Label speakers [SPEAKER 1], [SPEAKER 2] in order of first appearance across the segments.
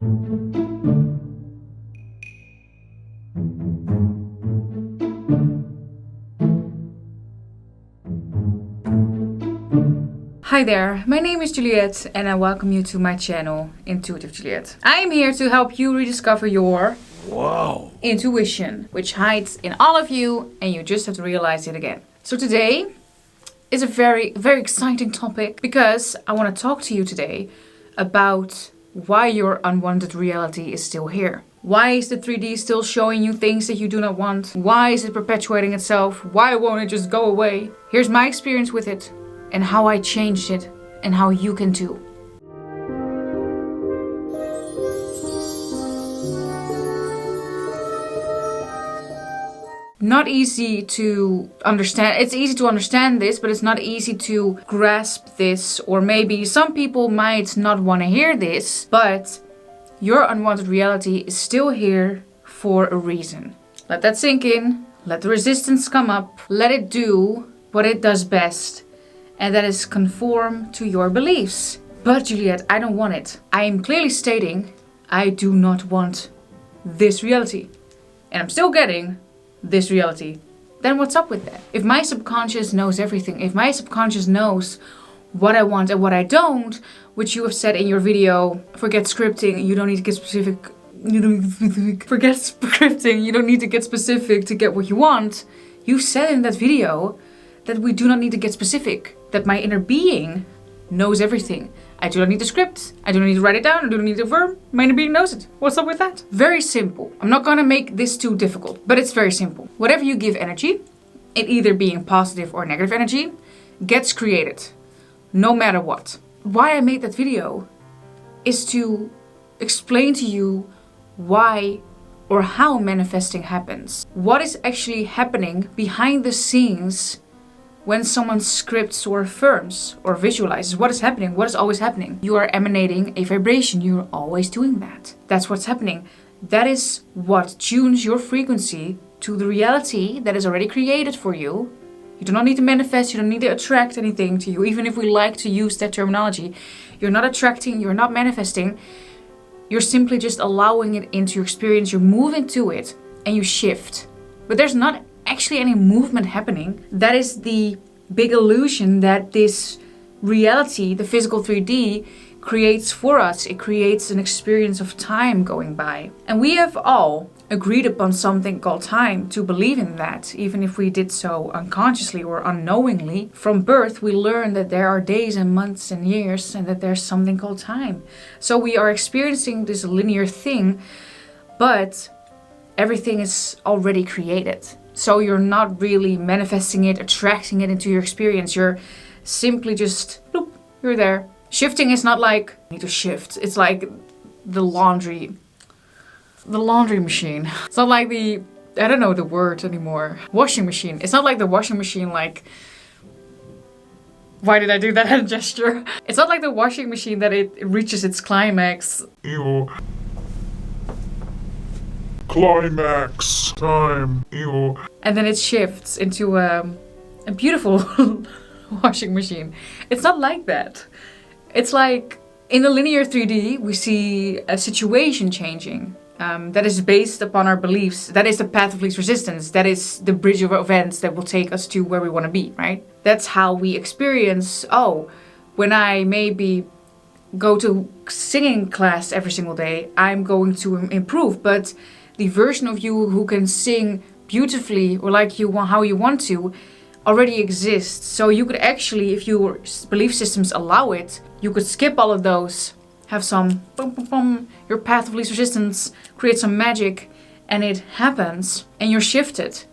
[SPEAKER 1] Hi there, my name is Juliet and I welcome you to my channel, Intuitive Juliet. I am here to help you rediscover your intuition, which hides in all of you and you just have to realize it again. So today is a very exciting topic because I want to talk to you today about why your unwanted reality is still here. Why is the 3D still showing you things that you do not want? Why is it perpetuating itself? Why won't it just go away? Here's my experience with it and how I changed it and how you can too. Not easy to understand. It's easy to understand this, but it's not easy to grasp this, or maybe some people might not want to hear this, but your unwanted reality is still here for a reason. Let that sink in, let the resistance come up, let it do what it does best, and that is conform to your beliefs. But Juliet, I don't want it. I am clearly stating I do not want this reality, and I'm still getting this reality. Then what's up with that? If my subconscious knows everything, if my subconscious knows what I want and what I don't, which you have said in your video, forget scripting, you don't need to get specific, forget scripting, you don't need to get specific to get what you want. You said in that video that we do not need to get specific, that my inner being knows everything. I do not need the script, I do not need to write it down, I do not need the verb, my inner being knows it. What's up with that? Very simple. I'm not gonna make this too difficult, but it's very simple. Whatever you give energy, it either being positive or negative energy, gets created, no matter what. Why I made that video is to explain to you why or how manifesting happens. What is actually happening behind the scenes when someone scripts or affirms or visualizes. What is happening? What is always happening? You are emanating a vibration. You're always doing that. That's what's happening. That is what tunes your frequency to the reality that is already created for you. You do not need to manifest. You don't need to attract anything to you. Even if we like to use that terminology, you're not attracting, you're not manifesting. You're simply just allowing it into your experience. You're moving to it and you shift. But there's not actually any movement happening. That is the big illusion that this reality, the physical 3D, creates for us. It creates an experience of time going by. And we have all agreed upon something called time to believe in that, even if we did so unconsciously or unknowingly. From birth, we learn that there are days and months and years and that there's something called time. So we are experiencing this linear thing, but everything is already created. So you're not really manifesting it, attracting it into your experience. You're simply just, bloop, you're there. Shifting is not like, I need to shift. It's like the laundry machine. It's not like the, I don't know the word anymore. Washing machine. It's not like the washing machine like, why did I do that gesture? It's not like the washing machine that it reaches its climax.
[SPEAKER 2] Ew. Climax time. Ew.
[SPEAKER 1] And then it shifts into a beautiful washing machine. It's not like that. It's like in the linear 3D, we see a situation changing that is based upon our beliefs. That is the path of least resistance. That is the bridge of events that will take us to where we want to be, right? That's how we experience, oh, when I maybe go to singing class every single day, I'm going to improve. But the version of you who can sing beautifully or like you want, how you want to, already exists. So you could actually, if your belief systems allow it, you could skip all of those, have some boom, boom, boom, your path of least resistance, create some magic, and it happens, and you're shifted.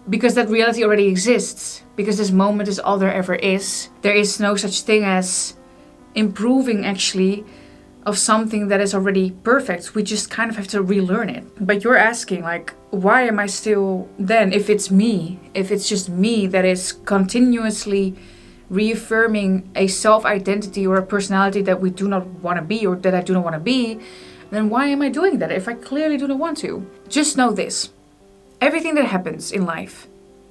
[SPEAKER 1] Because that reality already exists. Because this moment is all there ever is. There is no such thing as improving actually of something that is already perfect. We just kind of have to relearn it. But you're asking like, why am I still then, if it's me, if it's just me that is continuously reaffirming a self-identity or a personality that we do not want to be or that I do not want to be, then why am I doing that if I clearly do not want to? Just know this. Everything that happens in life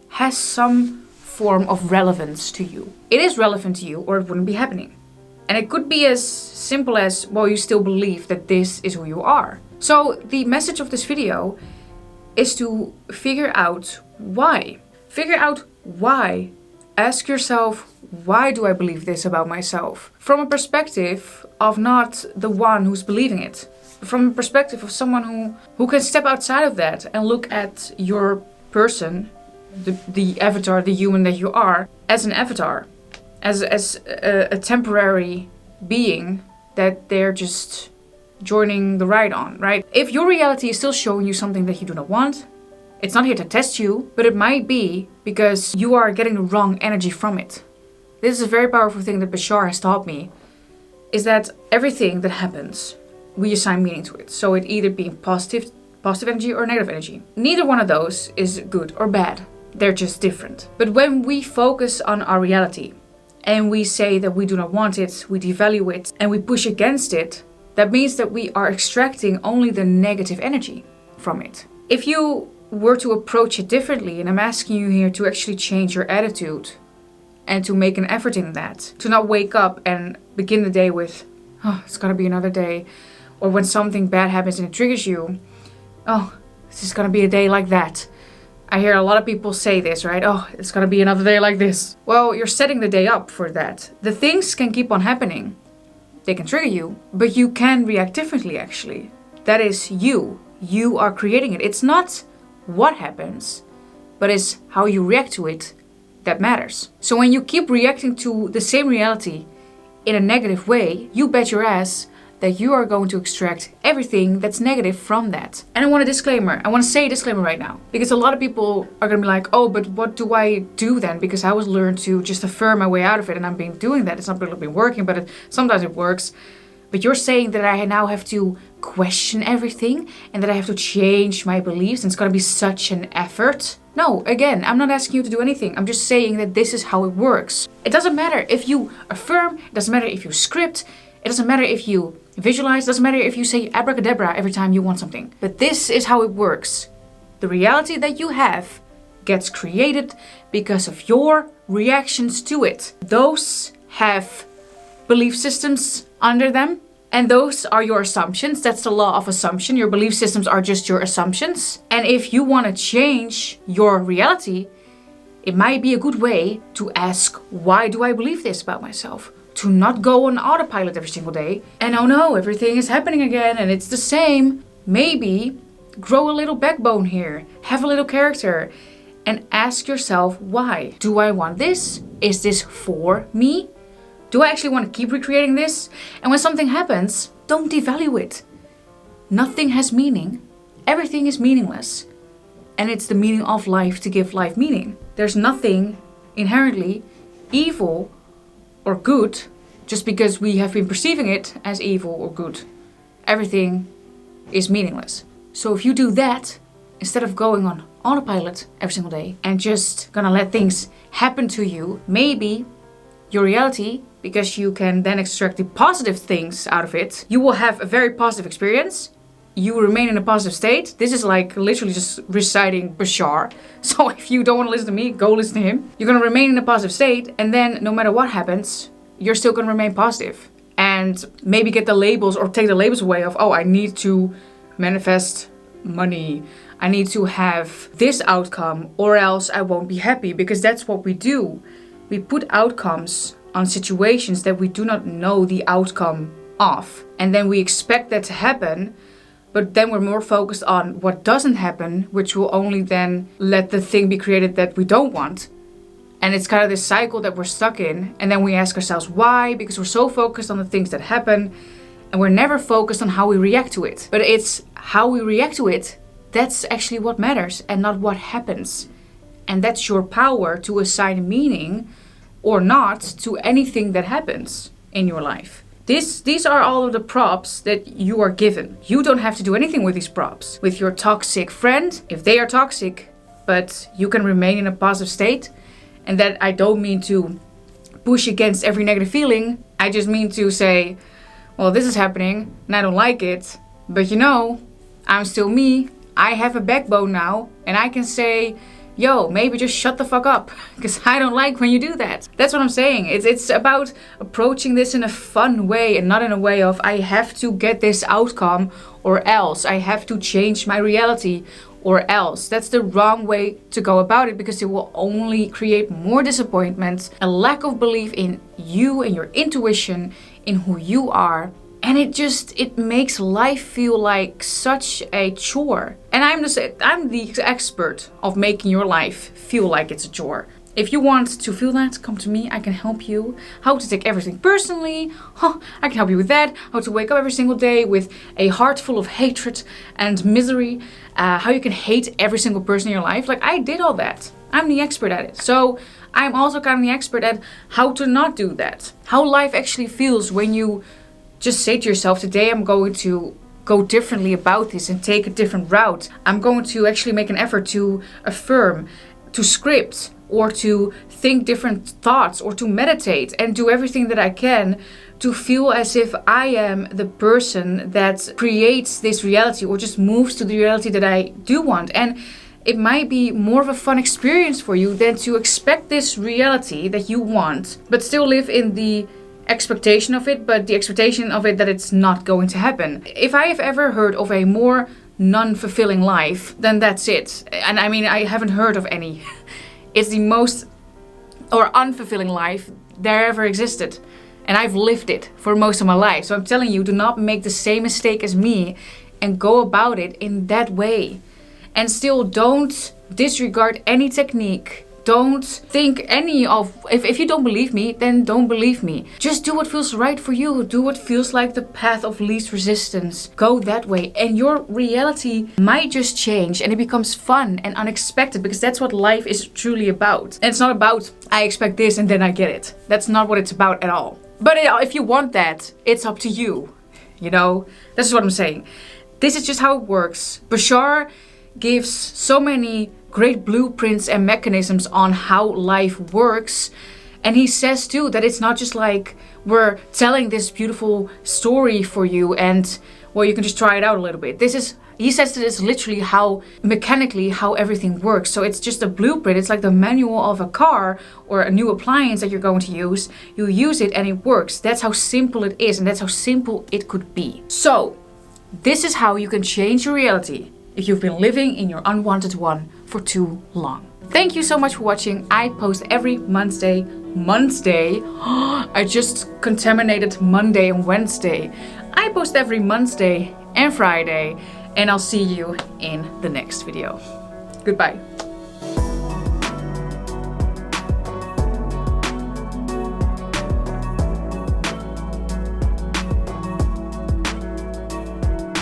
[SPEAKER 1] has some form of relevance to you. It is relevant to you or it wouldn't be happening. And it could be as simple as, well, you still believe that this is who you are. So the message of this video is to figure out why. Figure out why. Ask yourself, why do I believe this about myself? From a perspective of not the one who's believing it. From a perspective of someone who can step outside of that and look at your person, the avatar, the human that you are, as an avatar. As a temporary being that they're just joining the ride on, right? If your reality is still showing you something that you do not want, it's not here to test you, but it might be because you are getting the wrong energy from it. This is a very powerful thing that Bashar has taught me, is that everything that happens, we assign meaning to it. So it either being positive energy or negative energy. Neither one of those is good or bad. They're just different. But when we focus on our reality, and we say that we do not want it, we devalue it, and we push against it, that means that we are extracting only the negative energy from it. If you were to approach it differently, and I'm asking you here to actually change your attitude and to make an effort in that, to not wake up and begin the day with, oh, it's gonna be another day, or when something bad happens and it triggers you, oh, this is gonna be a day like that. I hear a lot of people say this, right? Oh, it's gonna be another day like this. Well, you're setting the day up for that. The things can keep on happening. They can trigger you, but you can react differently actually. That is you. You are creating it. It's not what happens, but it's how you react to it that matters. So when you keep reacting to the same reality in a negative way, you bet your ass that you are going to extract everything that's negative from that. And I want to say a disclaimer right now. Because a lot of people are going to be like, oh, but what do I do then? Because I was learned to just affirm my way out of it and I've been doing that. It's not really been working, but sometimes it works. But you're saying that I now have to question everything and that I have to change my beliefs and it's going to be such an effort. No, again, I'm not asking you to do anything. I'm just saying that this is how it works. It doesn't matter if you affirm, it doesn't matter if you script, it doesn't matter if you visualize, doesn't matter if you say abracadabra every time you want something. But this is how it works. The reality that you have gets created because of your reactions to it. Those have belief systems under them, and those are your assumptions. That's the law of assumption. Your belief systems are just your assumptions. And if you want to change your reality, it might be a good way to ask, why do I believe this about myself? To not go on autopilot every single day and oh no, everything is happening again and it's the same. Maybe grow a little backbone here, have a little character and ask yourself, why? Do I want this? Is this for me? Do I actually want to keep recreating this? And when something happens, don't devalue it. Nothing has meaning. Everything is meaningless. And it's the meaning of life to give life meaning. There's nothing inherently evil or good just because we have been perceiving it as evil or good. Everything is meaningless. So if you do that, instead of going on autopilot every single day and just gonna let things happen to you, maybe your reality, because you can then extract the positive things out of it, you will have a very positive experience. You remain in a positive state. This is like literally just reciting Bashar. So if you don't want to listen to me, go listen to him. You're going to remain in a positive state. And then no matter what happens, you're still going to remain positive. And maybe get the labels or take the labels away of, oh, I need to manifest money. I need to have this outcome or else I won't be happy. Because that's what we do. We put outcomes on situations that we do not know the outcome of. And then we expect that to happen. But then we're more focused on what doesn't happen, which will only then let the thing be created that we don't want. And it's kind of this cycle that we're stuck in. And then we ask ourselves why, because we're so focused on the things that happen and we're never focused on how we react to it. But it's how we react to it, that's actually what matters and not what happens. And that's your power to assign meaning or not to anything that happens in your life. These are all of the props that you are given. You don't have to do anything with these props. With your toxic friend, if they are toxic, but you can remain in a positive state, and that I don't mean to push against every negative feeling. I just mean to say, well, this is happening and I don't like it, but you know, I'm still me. I have a backbone now and I can say, yo, maybe just shut the fuck up, because I don't like when you do that. That's what I'm saying. It's about approaching this in a fun way and not in a way of I have to get this outcome or else I have to change my reality or else. That's the wrong way to go about it, because it will only create more disappointment, a lack of belief in you and your intuition, in who you are. And it makes life feel like such a chore. And I'm the expert of making your life feel like it's a chore. If you want to feel that, come to me, I can help you. How to take everything personally, I can help you with that. How to wake up every single day with a heart full of hatred and misery. How you can hate every single person in your life. Like, I did all that. I'm the expert at it. So I'm also kind of the expert at how to not do that. How life actually feels when you just say to yourself, today I'm going to go differently about this and take a different route. I'm going to actually make an effort to affirm, to script, or to think different thoughts, or to meditate and do everything that I can to feel as if I am the person that creates this reality or just moves to the reality that I do want. And it might be more of a fun experience for you than to expect this reality that you want, but still live in the expectation of it, but the expectation of it that it's not going to happen. If I have ever heard of a more non-fulfilling life, then that's it. And I mean, I haven't heard of any. It's the most unfulfilling life there ever existed. And I've lived it for most of my life. So I'm telling you, do not make the same mistake as me and go about it in that way. And still, don't disregard any technique. Don't think any of, if you don't believe me, then don't believe me. Just do what feels right for you. Do what feels like the path of least resistance. Go that way and your reality might just change and it becomes fun and unexpected, because that's what life is truly about. And it's not about, I expect this and then I get it. That's not what it's about at all. But if you want that, it's up to you. You know, that's what I'm saying. This is just how it works. Bashar gives so many great blueprints and mechanisms on how life works. And he says too that it's not just like we're telling this beautiful story for you and, well, you can just try it out a little bit. He says that it's literally mechanically how everything works. So it's just a blueprint. It's like the manual of a car or a new appliance that you're going to use. You use it and it works. That's how simple it is, and that's how simple it could be. So this is how you can change your reality if you've been living in your unwanted one for too long. Thank you so much for watching. I post every Monday. I just contaminated Monday and Wednesday. I post every Monday and Friday, and I'll see you in the next video. Goodbye.